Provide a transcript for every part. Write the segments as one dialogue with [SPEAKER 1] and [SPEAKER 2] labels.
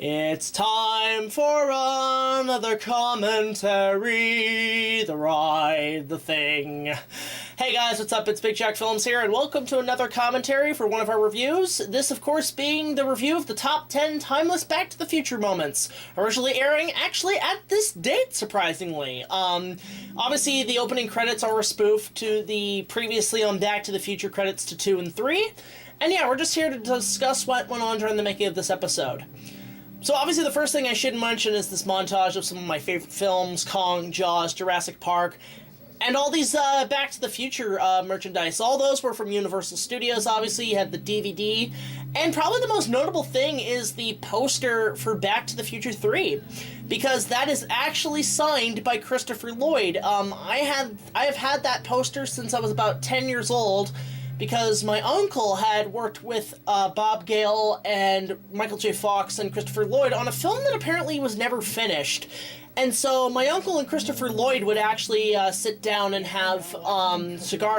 [SPEAKER 1] It's time for another commentary, the ride, the thing. Hey guys, what's up? It's BigJackFilms here, and welcome to another commentary for one of our reviews. This, of course, being the review of the top 10 timeless Back to the Future moments, originally airing actually at this date, surprisingly. Obviously, the opening credits are a spoof to the previously on Back to the Future credits to 2 and 3, and yeah, we're just here to discuss what went on during the making of this episode. So obviously the first thing I should mention is this montage of some of my favorite films, Kong, Jaws, Jurassic Park, and all these Back to the Future merchandise. All those were from Universal Studios, obviously. You had the DVD, and probably the most notable thing is the poster for Back to the Future 3, because that is actually signed by Christopher Lloyd. I have had that poster since I was about 10 years old, because my uncle had worked with Bob Gale and Michael J. Fox and Christopher Lloyd on a film that apparently was never finished. And so my uncle and Christopher Lloyd would actually sit down and have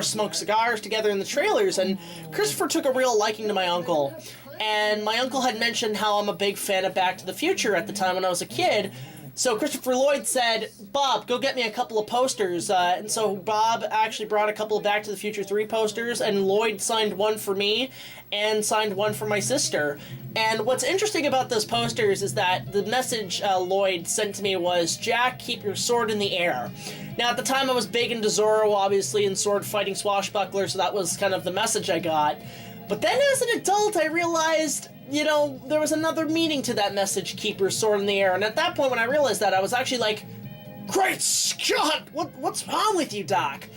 [SPEAKER 1] smoke cigars together in the trailers, and Christopher took a real liking to my uncle. And my uncle had mentioned how I'm a big fan of Back to the Future at the time when I was a kid. So Christopher Lloyd said, "Bob, go get me a couple of posters." And so Bob actually brought a couple of Back to the Future 3 posters, and Lloyd signed one for me and signed one for my sister. And what's interesting about those posters is that the message Lloyd sent to me was, "Jack, keep your sword in the air." Now, at the time, I was big into Zorro, obviously, and sword-fighting swashbucklers, so that was kind of the message I got. But then as an adult, I realized, you know, there was another meaning to that message, "keep your sword in the air." And at that point, when I realized that, I was actually like, "Great Scott! What's wrong with you, Doc?"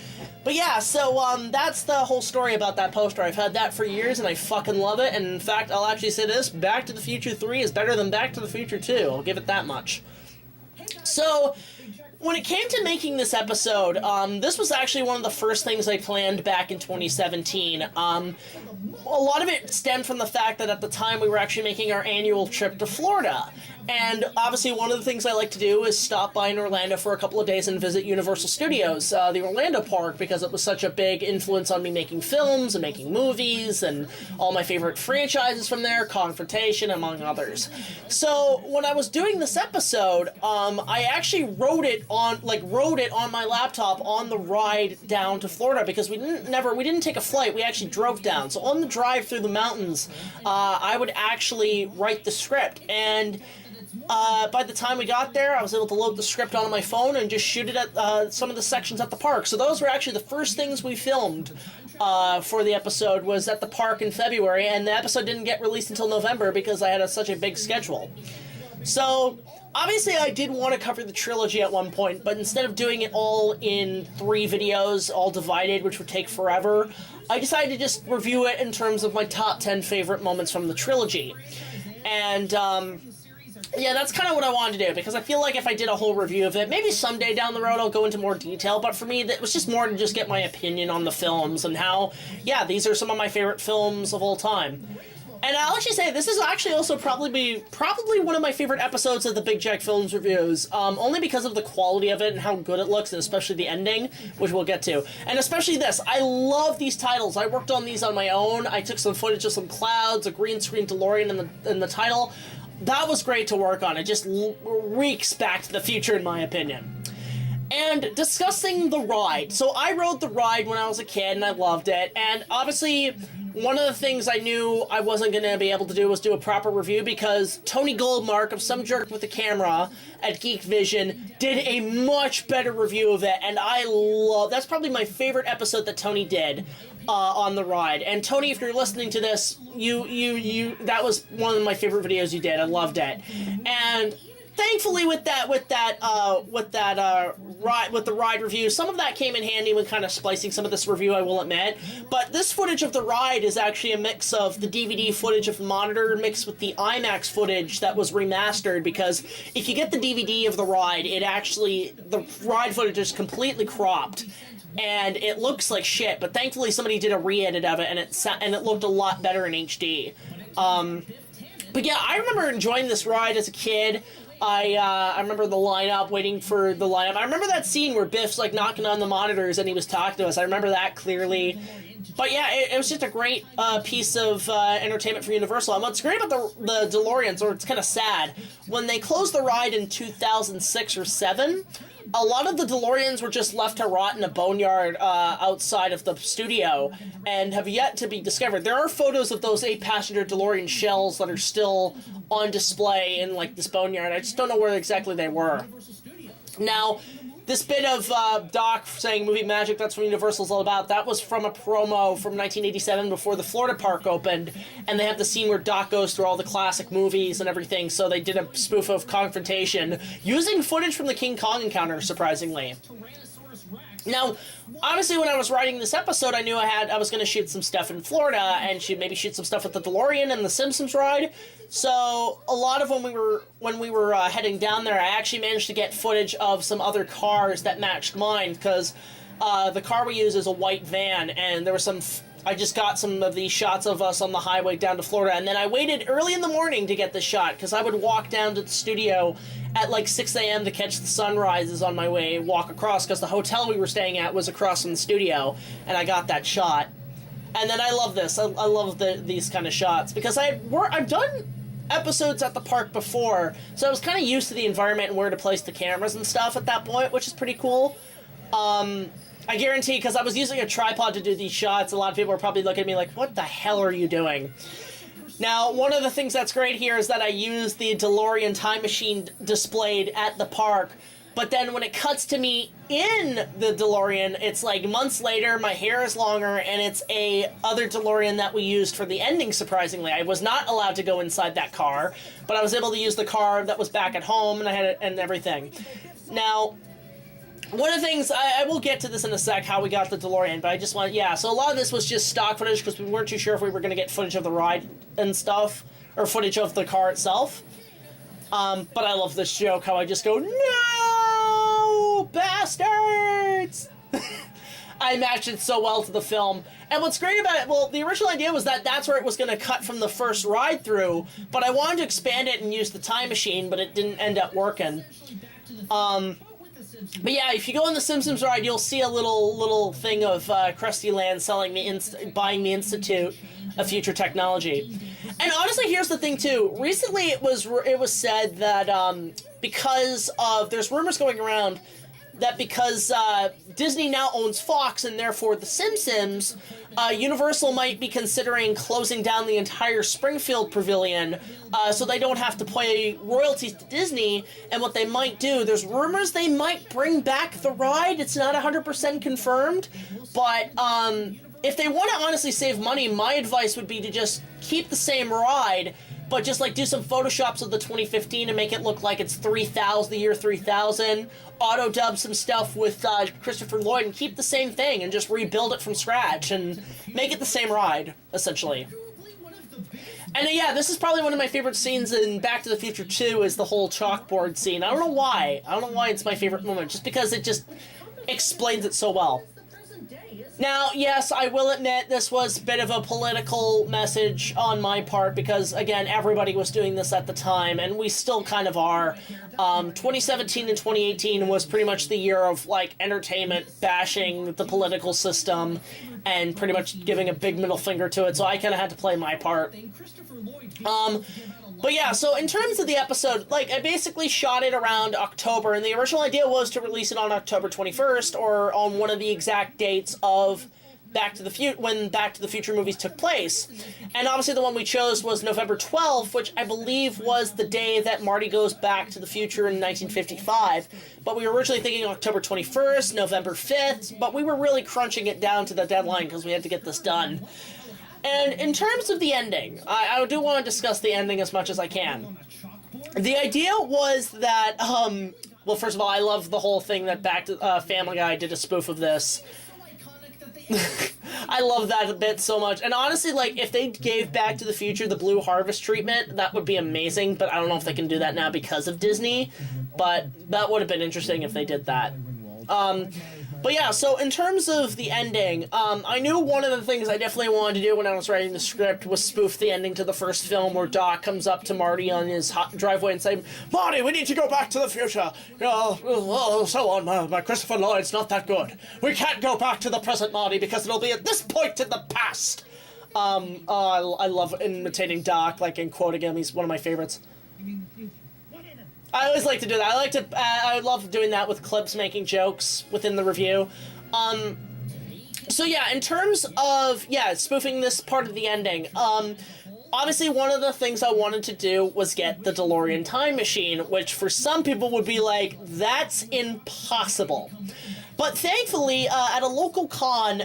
[SPEAKER 1] But yeah, so that's the whole story about that poster. I've had that for years, and I fucking love it. And in fact, I'll actually say this, Back to the Future 3 is better than Back to the Future 2. I'll give it that much. So when it came to making this episode, this was actually one of the first things I planned back in 2017. A lot of it stemmed from the fact that at the time we were actually making our annual trip to Florida. And obviously one of the things I like to do is stop by in Orlando for a couple of days and visit Universal Studios, the Orlando park, because it was such a big influence on me making films and making movies and all my favorite franchises from there, Confrontation, among others. So when I was doing this episode, I actually wrote it on my laptop on the ride down to Florida, because we didn't take a flight, we actually drove down. So on the drive through the mountains, I would actually write the script, and by the time we got there, I was able to load the script onto my phone and just shoot it at some of the sections at the park. So those were actually the first things we filmed for the episode, was at the park in February, and the episode didn't get released until November because I had such a big schedule. So obviously I did want to cover the trilogy at one point, but instead of doing it all in 3 videos, all divided, which would take forever, I decided to just review it in terms of my top 10 favorite moments from the trilogy. And yeah, that's kind of what I wanted to do, because I feel like if I did a whole review of it, maybe someday down the road I'll go into more detail, but for me, it was just more to just get my opinion on the films and how, yeah, these are some of my favorite films of all time. And I'll actually say, this is actually also probably one of my favorite episodes of the BigJackFilms reviews, only because of the quality of it and how good it looks, and especially the ending, which we'll get to. And especially this. I love these titles. I worked on these on my own. I took some footage of some clouds, a green screen DeLorean in the title. That was great to work on. It just reeks Back to the Future, in my opinion. And discussing the ride. So I rode the ride when I was a kid, and I loved it. And obviously, one of the things I knew I wasn't going to be able to do was do a proper review, because Tony Goldmark of Some Jerk with the Camera at Geek Vision did a much better review of it, and that's probably my favorite episode that Tony did on the ride. And Tony, if you're listening to this, that was one of my favorite videos you did. I loved it. And thankfully, with the ride review, some of that came in handy with kind of splicing some of this review, I will admit. But this footage of the ride is actually a mix of the DVD footage of the monitor mixed with the IMAX footage that was remastered, because if you get the DVD of the ride, the ride footage is completely cropped, and it looks like shit. But thankfully, somebody did a re-edit of it, and it looked a lot better in HD. But yeah, I remember enjoying this ride as a kid. I remember the lineup, waiting for the lineup. I remember that scene where Biff's like knocking on the monitors and he was talking to us. I remember that clearly. But yeah, it was just a great piece of entertainment for Universal. And what's great about the DeLoreans, or it's kind of sad, when they closed the ride in 2006 or 7, a lot of the DeLoreans were just left to rot in a boneyard outside of the studio and have yet to be discovered. There are photos of those 8-passenger DeLorean shells that are still on display in like this boneyard. I just don't know where exactly they were. Now, this bit of Doc saying movie magic, that's what Universal's all about, that was from a promo from 1987 before the Florida park opened, and they have the scene where Doc goes through all the classic movies and everything, so they did a spoof of Confrontation, using footage from the King Kong encounter, surprisingly. Now, honestly, when I was writing this episode, I knew I was going to shoot some stuff in Florida, and maybe shoot some stuff with the DeLorean and the Simpsons ride. So a lot of when we were heading down there, I actually managed to get footage of some other cars that matched mine, because the car we use is a white van, and there was some. I just got some of these shots of us on the highway down to Florida, and then I waited early in the morning to get this shot, because I would walk down to the studio at like 6 a.m. to catch the sunrises on my way, walk across, because the hotel we were staying at was across from the studio, and I got that shot. And then I love this. I love these kind of shots, because I've done episodes at the park before, so I was kind of used to the environment and where to place the cameras and stuff at that point, which is pretty cool. I guarantee, because I was using a tripod to do these shots, a lot of people are probably looking at me like, what the hell are you doing? Now, one of the things that's great here is that I use the DeLorean time machine displayed at the park, but then when it cuts to me in the DeLorean, it's like months later, my hair is longer, and it's a other DeLorean that we used for the ending, surprisingly. I was not allowed to go inside that car, but I was able to use the car that was back at home, and I had it and everything. Now, one of the things, I will get to this in a sec, how we got the DeLorean, but I just want, yeah, so a lot of this was just stock footage, because we weren't too sure if we were going to get footage of the ride and stuff, or footage of the car itself. But I love this joke, how I just go, no, bastards! I matched it so well to the film. And what's great about it, well, the original idea was that that's where it was going to cut from the first ride through, but I wanted to expand it and use the time machine, but it didn't end up working. But yeah, if you go on the Simpsons ride, you'll see a little thing of Krusty Land buying the Institute of Future Technology. And honestly, here's the thing too. Recently, it was said that because of there's rumors going around that because Disney now owns Fox and therefore The Simpsons, Universal might be considering closing down the entire Springfield Pavilion so they don't have to pay royalties to Disney. And what they might do, there's rumors they might bring back the ride. It's not 100% confirmed, but if they want to honestly save money, my advice would be to just keep the same ride, but just like do some photoshops of the 2015 and make it look like it's the year 3000, auto dub some stuff with Christopher Lloyd and keep the same thing and just rebuild it from scratch and make it the same ride, essentially. And yeah, this is probably one of my favorite scenes in Back to the Future 2 is the whole chalkboard scene. I don't know why. I don't know why it's my favorite moment, just because it just explains it so well. Now, yes, I will admit this was a bit of a political message on my part because, again, everybody was doing this at the time, and we still kind of are. 2017 and 2018 was pretty much the year of, like, entertainment bashing the political system and pretty much giving a big middle finger to it, so I kind of had to play my part. But yeah, so in terms of the episode, like, I basically shot it around October, and the original idea was to release it on October 21st, or on one of the exact dates of when Back to the Future movies took place. And obviously the one we chose was November 12th, which I believe was the day that Marty goes back to the future in 1955. But we were originally thinking October 21st, November 5th, but we were really crunching it down to the deadline because we had to get this done. And in terms of the ending, I do want to discuss the ending as much as I can. The idea was that, well, first of all, I love the whole thing that Family Guy did a spoof of this. I love that a bit so much. And honestly, like, if they gave Back to the Future the Blue Harvest treatment, that would be amazing, but I don't know if they can do that now because of Disney. But that would have been interesting if they did that. But yeah, so in terms of the ending, I knew one of the things I definitely wanted to do when I was writing the script was spoof the ending to the first film where Doc comes up to Marty on his driveway and say, "Marty, we need to go back to the future. So on, my Christopher Lloyd's not that good. We can't go back to the present, Marty, because it'll be at this point in the past." I love imitating Doc, like, and quoting him. He's one of my favorites. I always like to do that. I love doing that with clips, making jokes within the review. So yeah, in terms of, spoofing this part of the ending, obviously one of the things I wanted to do was get the DeLorean time machine, which for some people would be like, that's impossible. But thankfully, at a local con,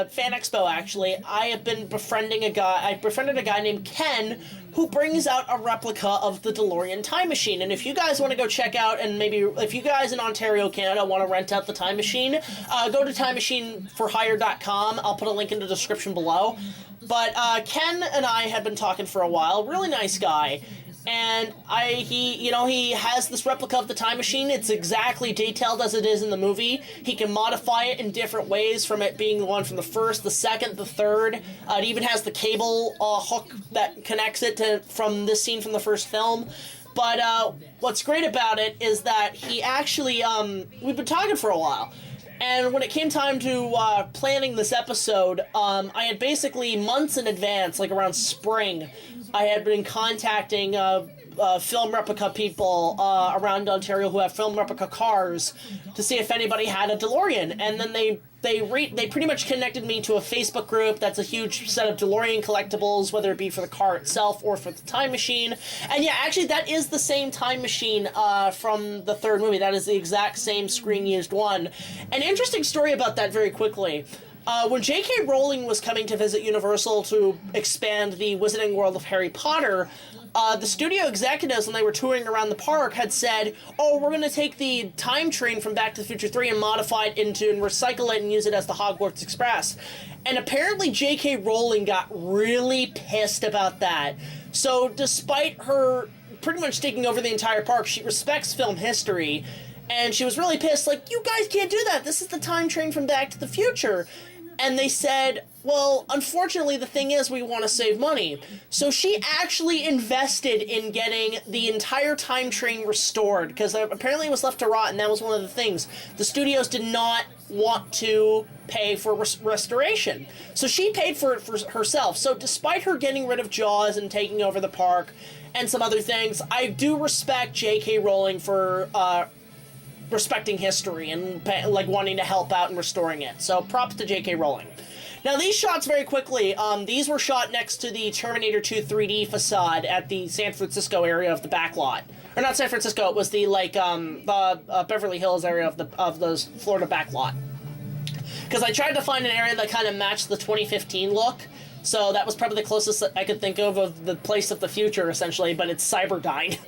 [SPEAKER 1] Fan Expo actually, I befriended a guy named Ken, who brings out a replica of the DeLorean time machine. And if you guys want to go check out, and maybe if you guys in Ontario, Canada want to rent out the time machine, go to timemachineforhire.com. I'll put a link in the description below. But Ken and I had been talking for a while. Really nice guy. And he has this replica of the time machine. It's exactly detailed as it is in the movie. He can modify it in different ways, from it being the one from the first, the second, the third. It even has the cable hook that connects it from this scene from the first film. But what's great about it is that he actually, we've been talking for a while. And when it came time to planning this episode, I had basically months in advance, like around spring, I had been contacting film replica people around Ontario who have film replica cars to see if anybody had a DeLorean. And then they pretty much connected me to a Facebook group that's a huge set of DeLorean collectibles, whether it be for the car itself or for the time machine. And yeah, actually that is the same time machine from the third movie. That is the exact same screen-used one. An interesting story about that very quickly. When J.K. Rowling was coming to visit Universal to expand the Wizarding World of Harry Potter, the studio executives, when they were touring around the park, had said, "Oh, we're going to take the time train from Back to the Future 3 and modify it and recycle it and use it as the Hogwarts Express." And apparently J.K. Rowling got really pissed about that. So despite her pretty much taking over the entire park, she respects film history, and she was really pissed, like, "You guys can't do that. This is the time train from Back to the Future." And they said, "Well, unfortunately, the thing is, we want to save money." So she actually invested in getting the entire time train restored, because apparently it was left to rot, and that was one of the things. The studios did not want to pay for restoration. So she paid for it for herself. So despite her getting rid of Jaws and taking over the park and some other things, I do respect J.K. Rowling for respecting history and like wanting to help out and restoring it. So props to J.K. Rowling. Now these shots, very quickly, these were shot next to the Terminator 2 3D facade at the San Francisco area of the backlot. Or not San Francisco, it was the Beverly Hills area of the Florida backlot. Because I tried to find an area that kind of matched the 2015 look. So that was probably the closest that I could think of the place of the future, essentially, but it's Cyberdyne.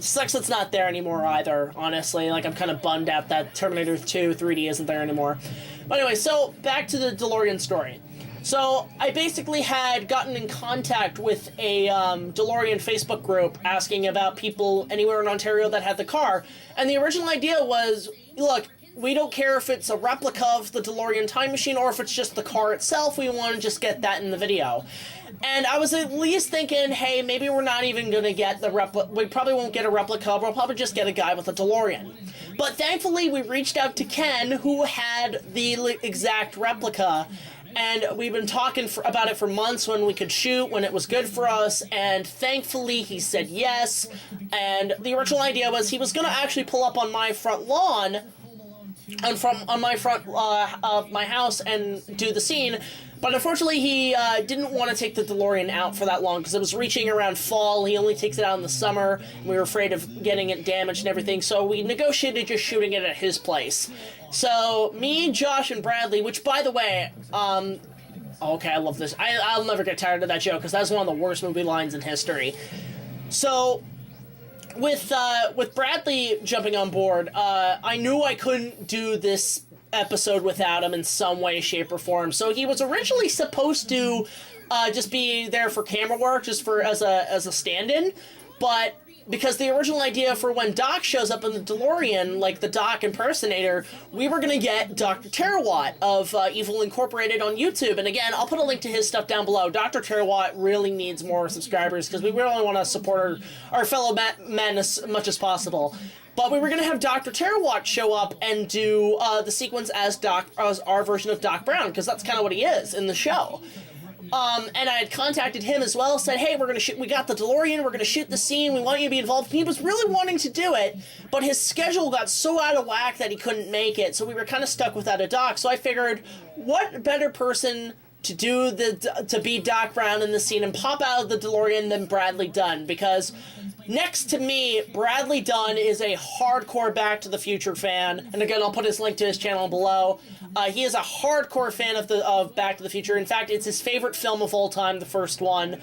[SPEAKER 1] Sucks it's not there anymore either, honestly. Like, I'm kind of bummed out that Terminator 2 3D isn't there anymore. But anyway, so back to the DeLorean story. So I basically had gotten in contact with a DeLorean Facebook group asking about people anywhere in Ontario that had the car. And the original idea was, look, we don't care if it's a replica of the DeLorean time machine or if it's just the car itself. We want to just get that in the video. And I was at least thinking, hey, maybe we're not even going to get the replica. We probably won't get a replica. We'll probably just get a guy with a DeLorean. But thankfully, we reached out to Ken, who had the exact replica. And we've been talking about it for months, when we could shoot, when it was good for us. And thankfully, he said yes. And the original idea was he was going to actually pull up on my front lawn on my front of my house and do the scene, but unfortunately he didn't want to take the DeLorean out for that long because it was reaching around fall. He only takes it out in the summer, and we were afraid of getting it damaged and everything, so we negotiated just shooting it at his place. So me, Josh, and Bradley, which, by the way, okay, I love this. I'll never get tired of that joke because that's one of the worst movie lines in history. So with Bradley jumping on board, I knew I couldn't do this episode without him in some way, shape, or form. So he was originally supposed to just be there for camera work, just as a stand-in. but because the original idea for when Doc shows up in the DeLorean, like the Doc impersonator, we were going to get Dr. Terawatt of Evil Incorporated on YouTube. And again, I'll put a link to his stuff down below. Dr. Terawatt really needs more subscribers because we really want to support our fellow men as much as possible. But we were going to have Dr. Terawatt show up and do the sequence as our version of Doc Brown, because that's kind of what he is in the show. And I had contacted him as well, said, hey, we got the DeLorean, we're gonna shoot the scene, we want you to be involved. And he was really wanting to do it, but his schedule got so out of whack that he couldn't make it, so we were kind of stuck without a Doc. So I figured, what better person to be Doc Brown in the scene and pop out of the DeLorean than Bradley Dunn, because next to me, Bradley Dunn is a hardcore Back to the Future fan, and again, I'll put his link to his channel below. He is a hardcore fan of Back to the Future. In fact, it's his favorite film of all time, the first one.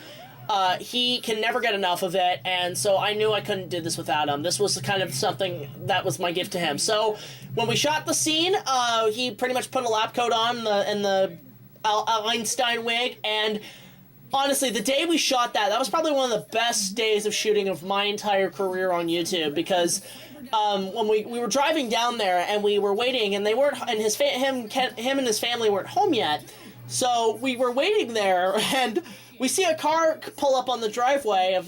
[SPEAKER 1] He can never get enough of it, and so I knew I couldn't do this without him. This was kind of something that was my gift to him. So when we shot the scene, he pretty much put a lab coat on in the Einstein wig, and honestly, the day we shot that was probably one of the best days of shooting of my entire career on YouTube, because when we were driving down there and we were waiting, and they weren't, and him and his family weren't home yet, so we were waiting there, and we see a car pull up on the driveway, a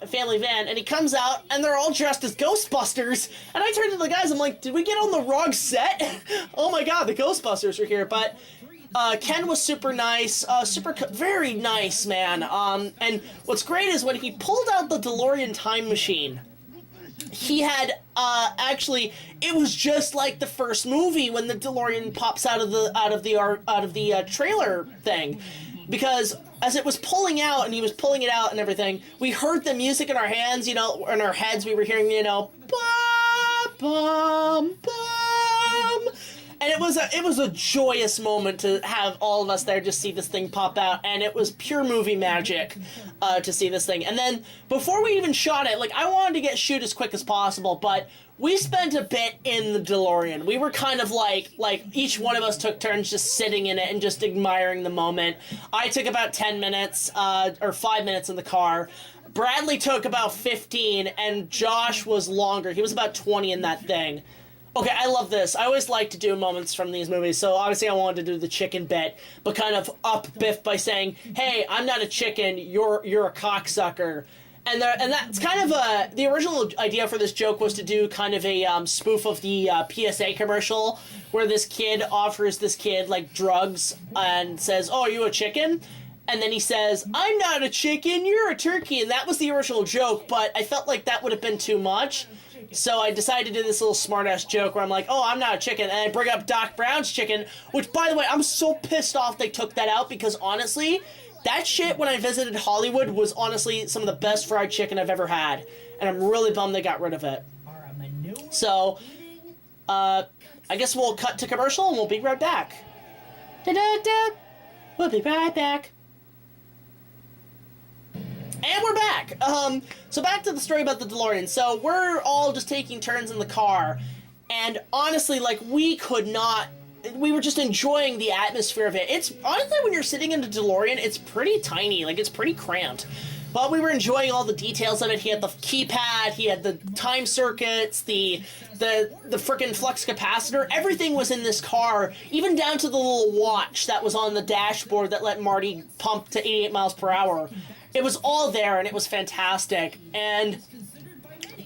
[SPEAKER 1] family van, and he comes out, and they're all dressed as Ghostbusters, and I turned to the guys, I'm like, did we get on the wrong set? Oh my god, the Ghostbusters are here. But Ken was super nice, very nice, man. And what's great is when he pulled out the DeLorean time machine, he had, actually, it was just like the first movie when the DeLorean pops out of the trailer thing. Because as it was pulling out, and he was pulling it out and everything, we heard the music in our hands, in our heads, we were hearing, ba, bum, bum. And it was a joyous moment to have all of us there just see this thing pop out, and it was pure movie magic to see this thing. And then before we even shot it, I wanted to shoot as quick as possible, but we spent a bit in the DeLorean. We were kind of like each one of us took turns just sitting in it and just admiring the moment. I took about 10 minutes, or 5 minutes in the car. Bradley took about 15, and Josh was longer. He was about 20 in that thing. Okay, I love this. I always like to do moments from these movies, so obviously I wanted to do the chicken bit, but kind of up Biff by saying, hey, I'm not a chicken, you're a cocksucker. And that's kind of the original idea for this joke was to do kind of a spoof of the PSA commercial, where this kid offers this kid, drugs and says, oh, are you a chicken? And then he says, I'm not a chicken, you're a turkey. And that was the original joke, but I felt like that would have been too much. So I decided to do this little smart-ass joke where I'm like, oh, I'm not a chicken, and I bring up Doc Brown's chicken, which, by the way, I'm so pissed off they took that out, because, honestly, that shit, when I visited Hollywood, was honestly some of the best fried chicken I've ever had, and I'm really bummed they got rid of it. So, I guess we'll cut to commercial, and we'll be right back. Da-da-da! We'll be right back. And we're back! So back to the story about the DeLorean. So we're all just taking turns in the car, and honestly, we were just enjoying the atmosphere of it. It's, honestly, when you're sitting in the DeLorean, it's pretty tiny, it's pretty cramped. But we were enjoying all the details of it. He had the keypad, he had the time circuits, the frickin' flux capacitor. Everything was in this car, even down to the little watch that was on the dashboard that let Marty pump to 88 miles per hour. It was all there, and it was fantastic. And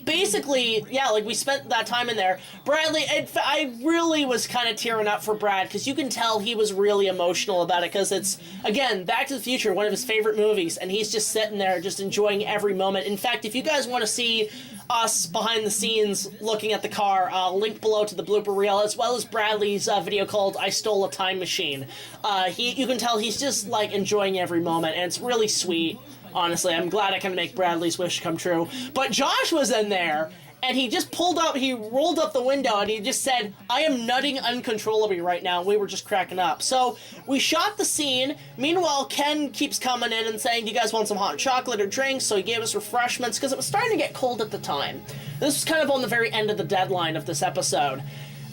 [SPEAKER 1] basically, yeah, we spent that time in there. Bradley, I really was kind of tearing up for Brad, because you can tell he was really emotional about it, because it's, again, Back to the Future, one of his favorite movies, and he's just sitting there just enjoying every moment. In fact, if you guys want to see us behind the scenes looking at the car, I'll link below to the blooper reel, as well as Bradley's video called I Stole a Time Machine. You can tell he's just, enjoying every moment, and it's really sweet. Honestly, I'm glad I can make Bradley's wish come true. But Josh was in there, and he just he rolled up the window, and he just said, I am nutting uncontrollably right now. We were just cracking up. So, we shot the scene. Meanwhile, Ken keeps coming in and saying, do you guys want some hot chocolate or drinks? So he gave us refreshments, because it was starting to get cold at the time. This was kind of on the very end of the deadline of this episode.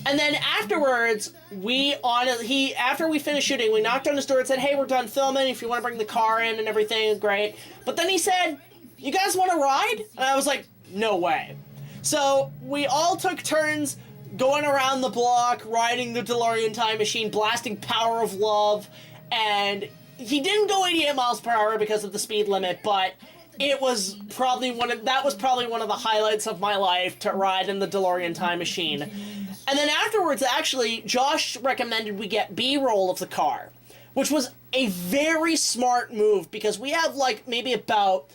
[SPEAKER 1] And then afterwards, after we finished shooting, we knocked on his door and said, hey, we're done filming, if you want to bring the car in and everything, great. But then he said, you guys want to ride? And I was like, no way. So we all took turns going around the block, riding the DeLorean time machine, blasting Power of Love, and he didn't go 88 miles per hour because of the speed limit, but it was probably one of the highlights of my life, to ride in the DeLorean time machine. And then afterwards, actually, Josh recommended we get B-roll of the car, which was a very smart move, because we have, like, maybe about,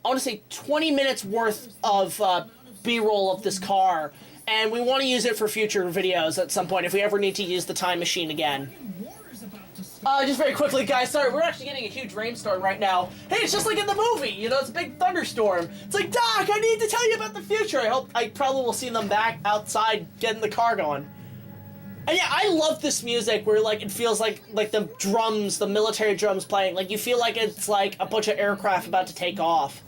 [SPEAKER 1] I want to say 20 minutes worth of B-roll of this car, and we want to use it for future videos at some point if we ever need to use the time machine again. Just very quickly, guys, sorry, we're actually getting a huge rainstorm right now. Hey, it's just like in the movie, you know, it's a big thunderstorm. It's like, Doc, I need to tell you about the future. I probably will see them back outside getting the car going. And yeah, I love this music where, like, it feels like the drums, the military drums playing. Like, you feel like it's like a bunch of aircraft about to take off.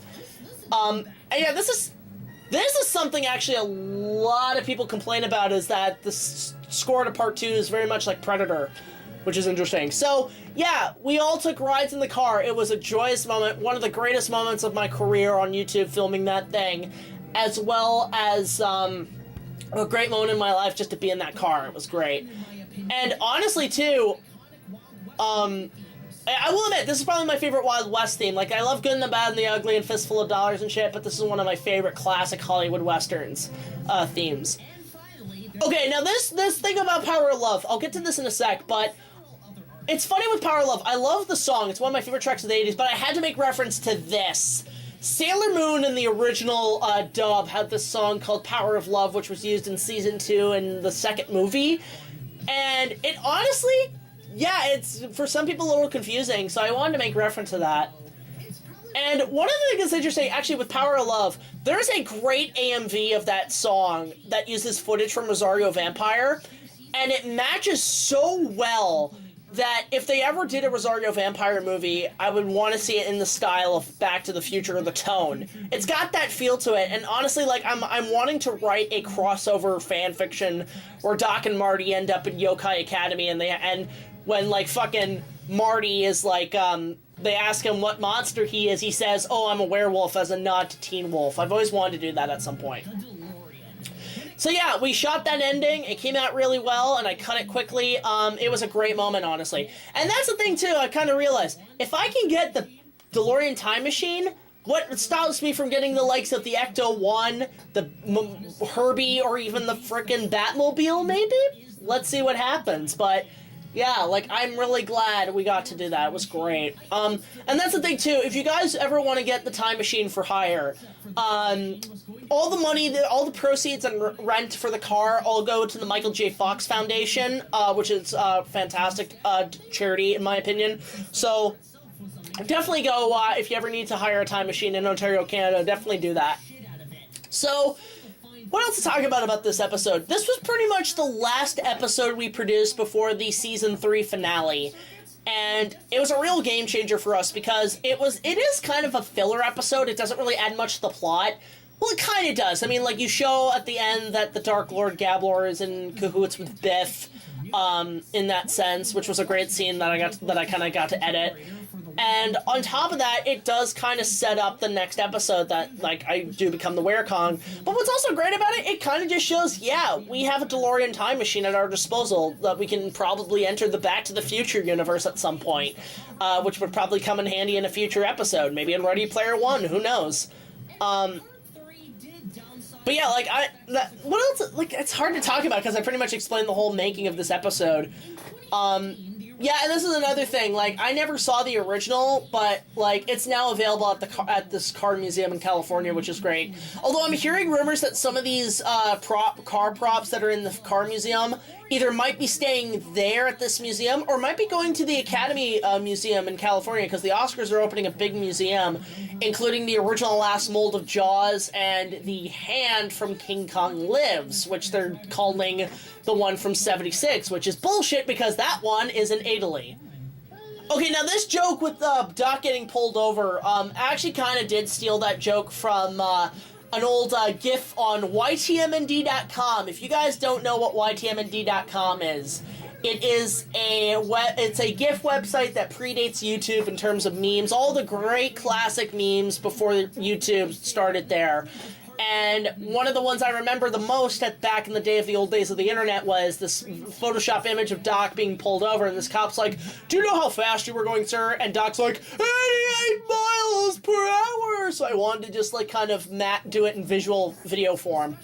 [SPEAKER 1] And yeah, this is something actually a lot of people complain about, is that the score to part 2 is very much like Predator, which is interesting. So, yeah, we all took rides in the car. It was a joyous moment, one of the greatest moments of my career on YouTube, filming that thing, as well as a great moment in my life just to be in that car. It was great. And honestly, too, I will admit, this is probably my favorite Wild West theme. Like, I love Good and the Bad and the Ugly and Fistful of Dollars and shit, but this is one of my favorite classic Hollywood Westerns themes. Okay, now this thing about Power of Love, I'll get to this in a sec, but it's funny with Power of Love. I love the song. It's one of my favorite tracks of the 80s, but I had to make reference to this. Sailor Moon in the original dub had this song called Power of Love, which was used in Season 2 in the second movie. And it honestly, yeah, it's for some people a little confusing, so I wanted to make reference to that. And one of the things that's interesting, actually, with Power of Love, there's a great AMV of that song that uses footage from Rosario Vampire, and it matches so well that if they ever did a Rosario Vampire movie, I would want to see it in the style of Back to the Future, or the tone. It's got that feel to it, and honestly, like, I'm wanting to write a crossover fan fiction where Doc and Marty end up in Yokai Academy, and when, like, fucking Marty is, like, they ask him what monster he is, he says, "Oh, I'm a werewolf," as a nod to Teen Wolf. I've always wanted to do that at some point. So yeah, we shot that ending, it came out really well, and I cut it quickly. It was a great moment, honestly. And that's the thing, too, I kind of realized. If I can get the DeLorean time machine, what stops me from getting the likes of the Ecto-1, the Herbie, or even the frickin' Batmobile, maybe? Let's see what happens, but yeah, like, I'm really glad we got to do that. It was great. And that's the thing, too. If you guys ever want to get the time machine for hire, all the money, all the proceeds and rent for the car all go to the Michael J. Fox Foundation, which is a fantastic charity, in my opinion. So definitely go, if you ever need to hire a time machine in Ontario, Canada, definitely do that. So what else to talk about this episode? This was pretty much the last episode we produced before the Season 3 finale. And it was a real game changer for us because it is kind of a filler episode. It doesn't really add much to the plot. Well, it kind of does. I mean, like, you show at the end that the Dark Lord Gablor is in cahoots with Biff, in that sense, which was a great scene that I kind of got to edit. And on top of that, it does kind of set up the next episode that, like, I do become the Werekong. But what's also great about it, it kind of just shows, yeah, we have a DeLorean time machine at our disposal that we can probably enter the Back to the Future universe at some point, which would probably come in handy in a future episode, maybe in Ready Player One, who knows. But yeah, like, what else, like, it's hard to talk about because I pretty much explained the whole making of this episode. Yeah, and this is another thing, like, I never saw the original, but, like, it's now available at this car museum in California, which is great. Although I'm hearing rumors that some of these car props that are in the car museum either might be staying there at this museum or might be going to the Academy Museum in California, because the Oscars are opening a big museum, including the original last mold of Jaws and the hand from King Kong Lives, which they're calling the one from '76, which is bullshit because that one is in Italy. Okay, now this joke with Doc getting pulled over, I actually kind of did steal that joke from an old GIF on YTMND.com. If you guys don't know what YTMND.com is It is it's a GIF website that predates YouTube in terms of memes. All the great classic memes before YouTube started there. And one of the ones I remember the most back in the day of the old days of the internet was this Photoshop image of Doc being pulled over, and this cop's like, "Do you know how fast you were going, sir?" And Doc's like, 88 miles per hour! So I wanted to just, like, kind of do it in visual video form.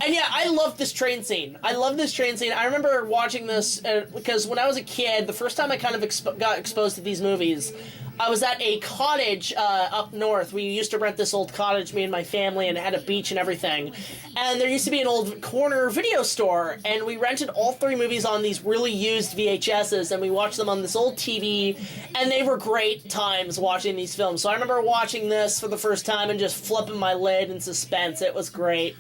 [SPEAKER 1] And yeah, I love this train scene. I remember watching this because when I was a kid, the first time I kind of got exposed to these movies, I was at a cottage up north. We used to rent this old cottage, me and my family, and it had a beach and everything. And there used to be an old corner video store, and we rented all 3 movies on these really used VHSs, and we watched them on this old TV, and they were great times watching these films. So I remember watching this for the first time and just flipping my lid in suspense. It was great.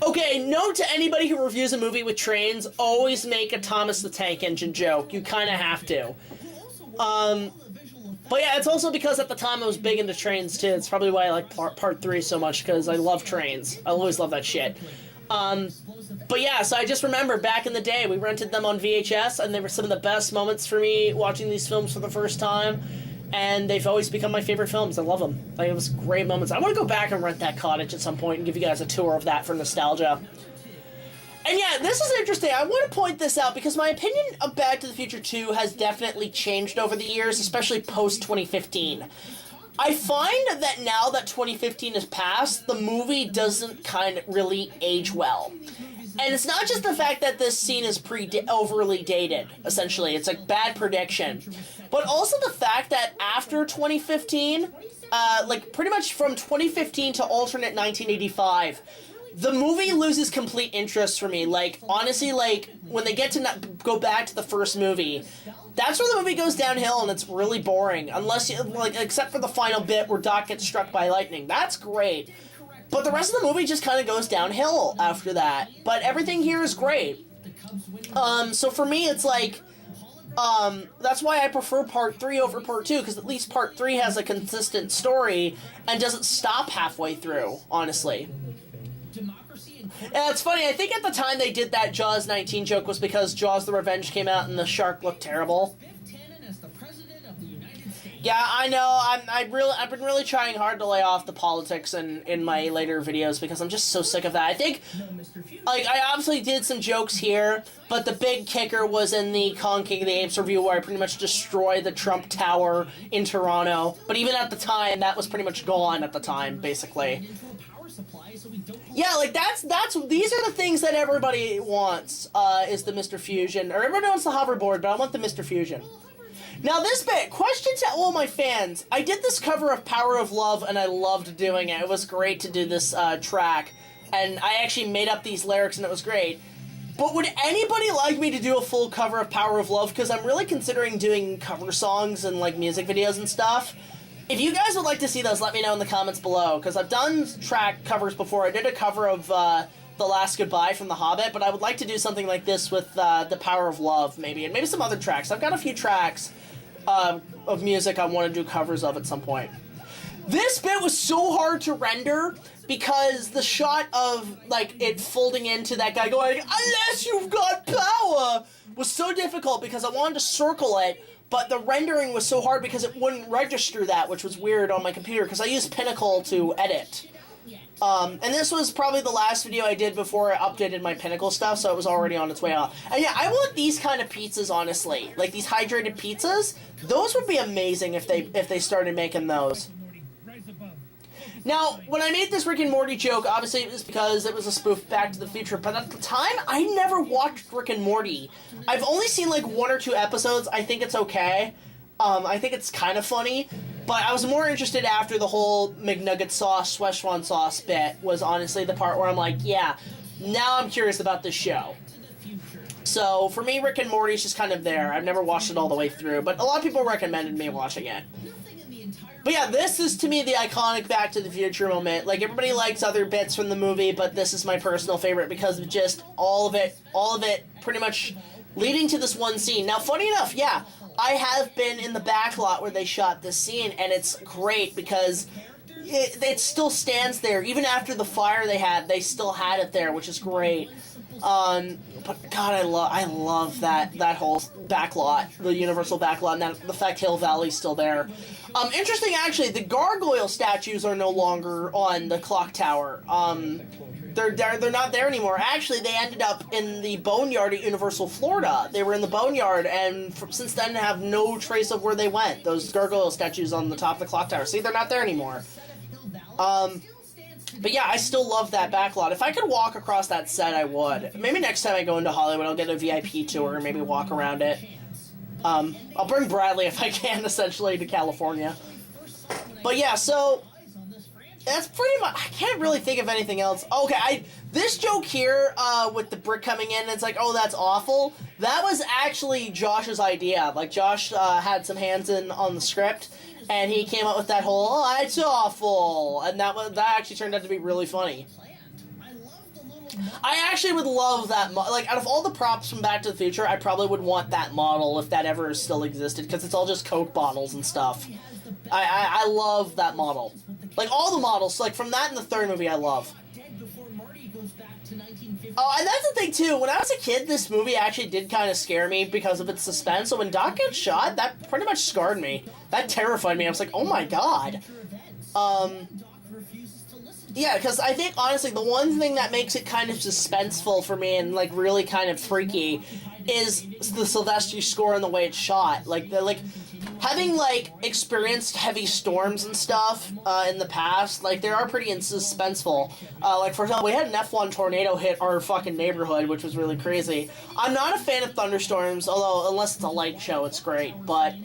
[SPEAKER 1] Okay, note to anybody who reviews a movie with trains, always make a Thomas the Tank Engine joke. You kind of have to. But yeah, it's also because at the time I was big into trains too. It's probably why I like part 3 so much, because I love trains. I always love that shit. But yeah, so I just remember back in the day, we rented them on VHS, and they were some of the best moments for me watching these films for the first time. And they've always become my favorite films. I love them. Like, it was great moments. I want to go back and rent that cottage at some point and give you guys a tour of that for nostalgia. And yeah, this is interesting. I want to point this out because my opinion of Back to the Future 2 has definitely changed over the years, especially post-2015. I find that now that 2015 has passed, the movie doesn't kind of really age well. And it's not just the fact that this scene is overly dated, essentially. It's a bad prediction. But also the fact that after 2015, like pretty much from 2015 to alternate 1985, the movie loses complete interest for me. Like, honestly, like, when they get to go back to the first movie, that's where the movie goes downhill, and it's really boring. Unless you, like, except for the final bit where Doc gets struck by lightning. That's great. But the rest of the movie just kind of goes downhill after that. But everything here is great. So for me, it's like, that's why I prefer Part 3 over Part 2, because at least Part 3 has a consistent story and doesn't stop halfway through, honestly. And it's funny, I think at the time they did that Jaws 19 joke was because Jaws the Revenge came out and the shark looked terrible. Yeah, I know. I've been really trying hard to lay off the politics in my later videos because I'm just so sick of that. I think, like, I obviously did some jokes here, but the big kicker was in the Kong King of the Apes review where I pretty much destroyed the Trump Tower in Toronto. But even at the time, that was pretty much gone at the time, basically. Yeah, like, these are the things that everybody wants, is the Mr. Fusion. Or everybody wants the hoverboard, but I want the Mr. Fusion. Now this bit, question to all my fans. I did this cover of Power of Love, and I loved doing it. It was great to do this track, and I actually made up these lyrics, and it was great. But would anybody like me to do a full cover of Power of Love? Because I'm really considering doing cover songs and, like, music videos and stuff. If you guys would like to see those, let me know in the comments below, because I've done track covers before. I did a cover of The Last Goodbye from The Hobbit, but I would like to do something like this with The Power of Love, maybe, and maybe some other tracks. I've got a few tracks of music I want to do covers of at some point. This bit was so hard to render because the shot of, like, it folding into that guy going, "Unless you've got power," was so difficult because I wanted to circle it, but the rendering was so hard because it wouldn't register that, which was weird on my computer because I used Pinnacle to edit. And this was probably the last video I did before I updated my Pinnacle stuff, so it was already on its way out. And yeah, I want these kind of pizzas, honestly. Like, these hydrated pizzas, those would be amazing if they started making those. Now, when I made this Rick and Morty joke, obviously it was because it was a spoof Back to the Future, but at the time, I never watched Rick and Morty. I've only seen, like, 1 or 2 episodes. I think it's okay. I think it's kind of funny. But I was more interested after the whole McNugget sauce, Szechuan sauce bit was honestly the part where I'm like, yeah, now I'm curious about this show. So, for me, Rick and Morty's just kind of there. I've never watched it all the way through, but a lot of people recommended me watching it. But yeah, this is, to me, the iconic Back to the Future moment. Like, everybody likes other bits from the movie, but this is my personal favorite because of just all of it pretty much leading to this one scene. Now, funny enough, yeah, I have been in the back lot where they shot this scene, and it's great because it still stands there. Even after the fire they still had it there, which is great. but God, I love that whole backlot, the Universal backlot, and that, the fact Hill Valley's still there. Interesting, actually, the gargoyle statues are no longer on the clock tower. They're not there anymore. Actually, they ended up in the Boneyard at Universal Florida. They were in the Boneyard, and since then have no trace of where they went. Those gargoyle statues on the top of the clock tower. See, they're not there anymore. But yeah, I still love that backlot. If I could walk across that set, I would. Maybe next time I go into Hollywood, I'll get a VIP tour and maybe walk around it. I'll bring Bradley if I can, essentially, to California. But yeah, so that's pretty much. I can't really think of anything else. Okay, this joke here with the brick coming in, it's like, oh, that's awful. That was actually Josh's idea. Like, Josh had some hands in on the script, and he came up with that whole, oh, it's awful, and that actually turned out to be really funny. I actually would love that, like, out of all the props from Back to the Future, I probably would want that model if that ever still existed, because it's all just Coke bottles and stuff. I love that model. Like, all the models, like, from that and the third movie, I love. Oh, and that's the thing, too. When I was a kid, this movie actually did kind of scare me because of its suspense, so when Doc gets shot, that pretty much scarred me. That terrified me. I was like, oh my god. Yeah, because I think, honestly, the one thing that makes it kind of suspenseful for me and, like, really kind of freaky is the Sylvester score and the way it's shot. Like, having, like, experienced heavy storms and stuff in the past, like, they are pretty suspenseful. Like, for example, we had an F1 tornado hit our fucking neighborhood, which was really crazy. I'm not a fan of thunderstorms, although, unless it's a light show, it's great, but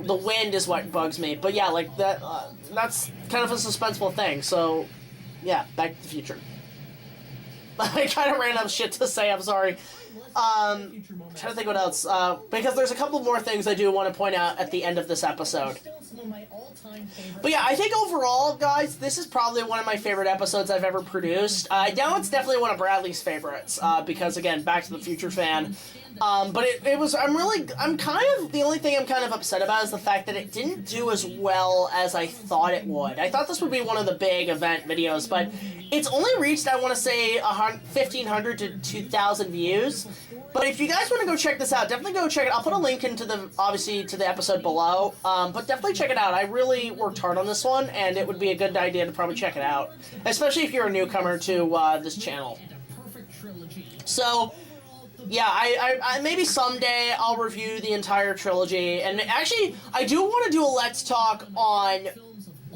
[SPEAKER 1] the wind is what bugs me. But yeah, like, that's kind of a suspenseful thing, so yeah, Back to the Future. I kind of ran out of shit to say, I'm sorry. I'm trying to think what else, because there's a couple more things I do want to point out at the end of this episode. But yeah, I think overall, guys, this is probably one of my favorite episodes I've ever produced. Now it's definitely one of Bradley's favorites, because again, Back to the Future fan. But I'm kind of, the only thing I'm kind of upset about is the fact that it didn't do as well as I thought it would. I thought this would be one of the big event videos, but it's only reached, I want to say, 1,500 to 2,000 views. But if you guys want to go check this out, definitely go check it. I'll put a link into obviously, to the episode below. But definitely check it out. I really worked hard on this one, and it would be a good idea to probably check it out. Especially if you're a newcomer to this channel. So yeah, I maybe someday I'll review the entire trilogy, and actually, I do want to do a Let's Talk on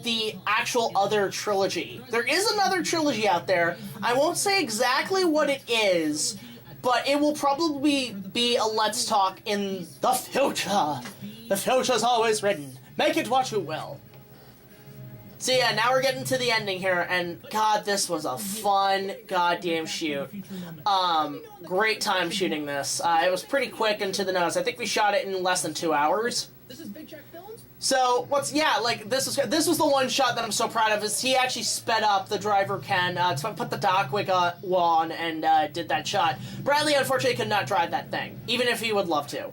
[SPEAKER 1] the actual other trilogy. There is another trilogy out there. I won't say exactly what it is, but it will probably be a Let's Talk in the future. The future's always written. Make it what you will. So yeah, now we're getting to the ending here, and god, this was a fun goddamn shoot. Great time shooting this. It was pretty quick and to the nose. I think we shot it in less than 2 hours. This is BigJackFilms? So, this was the one shot that I'm so proud of, is he actually sped up, the driver Ken, to put the dock wig on and did that shot. Bradley, unfortunately, could not drive that thing, even if he would love to.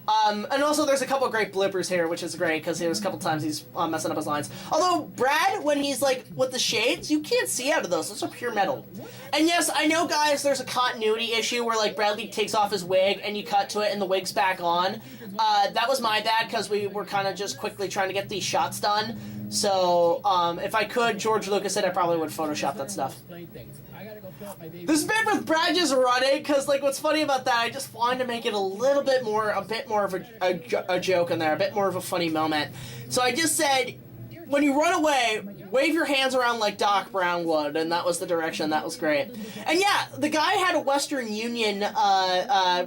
[SPEAKER 1] And also there's a couple of great bloopers here, which is great, because there's a couple times he's messing up his lines. Although, Brad, when he's, like, with the shades, you can't see out of those. Those are pure metal. And yes, I know, guys, there's a continuity issue where, like, Bradley takes off his wig, and you cut to it, and the wig's back on. That was my bad, because we were kind of just quickly trying to get these shots done. So, if I could, George Lucas said I probably would Photoshop that stuff. This bit with Brad just running, because, like, what's funny about that, I just wanted to make it a bit more of a joke in there, a bit more of a funny moment. So I just said, when you run away, wave your hands around like Doc Brown would, and that was the direction. That was great. And yeah, the guy had a Western Union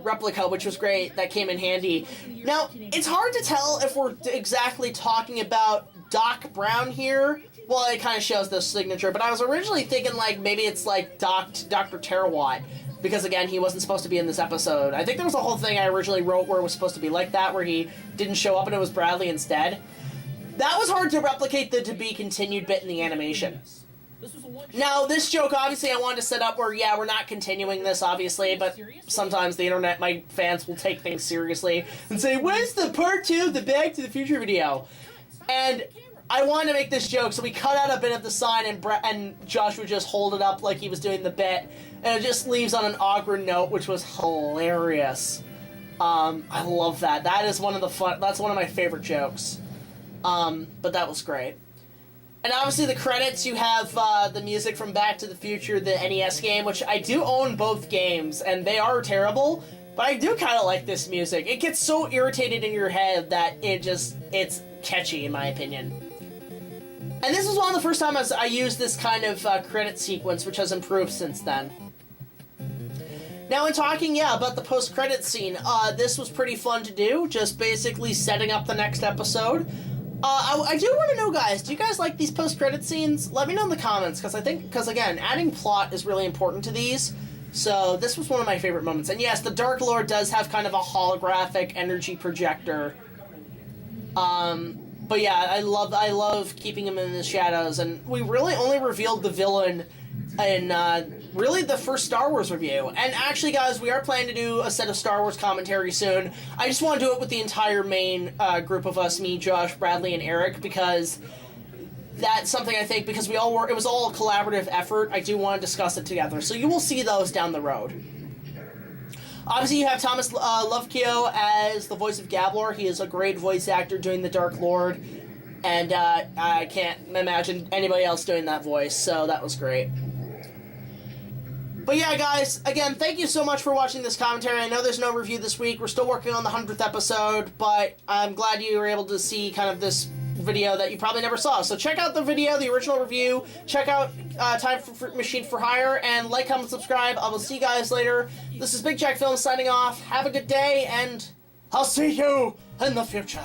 [SPEAKER 1] replica, which was great. That came in handy. Now, it's hard to tell if we're exactly talking about Doc Brown here. Well, it kind of shows the signature, but I was originally thinking, like, maybe it's, like, Dr. Terawatt, because, again, he wasn't supposed to be in this episode. I think there was a whole thing I originally wrote where it was supposed to be like that, where he didn't show up and it was Bradley instead. That was hard to replicate the to-be-continued bit in the animation. Now, this joke, obviously, I wanted to set up where, yeah, we're not continuing this, obviously, but sometimes the internet, my fans will take things seriously and say, where's the part 2 of the Back to the Future video? And I wanted to make this joke, so we cut out a bit of the sign, and Josh would just hold it up like he was doing the bit, and it just leaves on an awkward note, which was hilarious. I love that. That's one of my favorite jokes. But that was great. And obviously the credits, you have the music from Back to the Future, the NES game, which I do own both games, and they are terrible, but I do kind of like this music. It gets so irritated in your head that it's catchy, in my opinion. And this was one of the first times I used this kind of credit sequence, which has improved since then. Now, in talking, about the post-credit scene, this was pretty fun to do, just basically setting up the next episode. I do want to know, guys, do you guys like these post-credit scenes? Let me know in the comments, because again, adding plot is really important to these, so this was one of my favorite moments. And yes, the Dark Lord does have kind of a holographic energy projector. But yeah, I love keeping him in the shadows, and we really only revealed the villain in, really the first Star Wars review. And actually, guys, we are planning to do a set of Star Wars commentary soon. I just want to do it with the entire main group of us, me, Josh, Bradley, and Eric, because that's something I think, because it was all a collaborative effort, I do want to discuss it together. So you will see those down the road. Obviously, you have Thomas Lovekio as the voice of Gablor. He is a great voice actor doing the Dark Lord, and I can't imagine anybody else doing that voice, so that was great. But yeah, guys, again, thank you so much for watching this commentary. I know there's no review this week. We're still working on the 100th episode, but I'm glad you were able to see kind of this video that you probably never saw. So check out the video, the original review. Check out Time for Machine for Hire, and like, comment, subscribe. I will see you guys later. This is BigJackFilms signing off. Have a good day, and I'll see you in the future.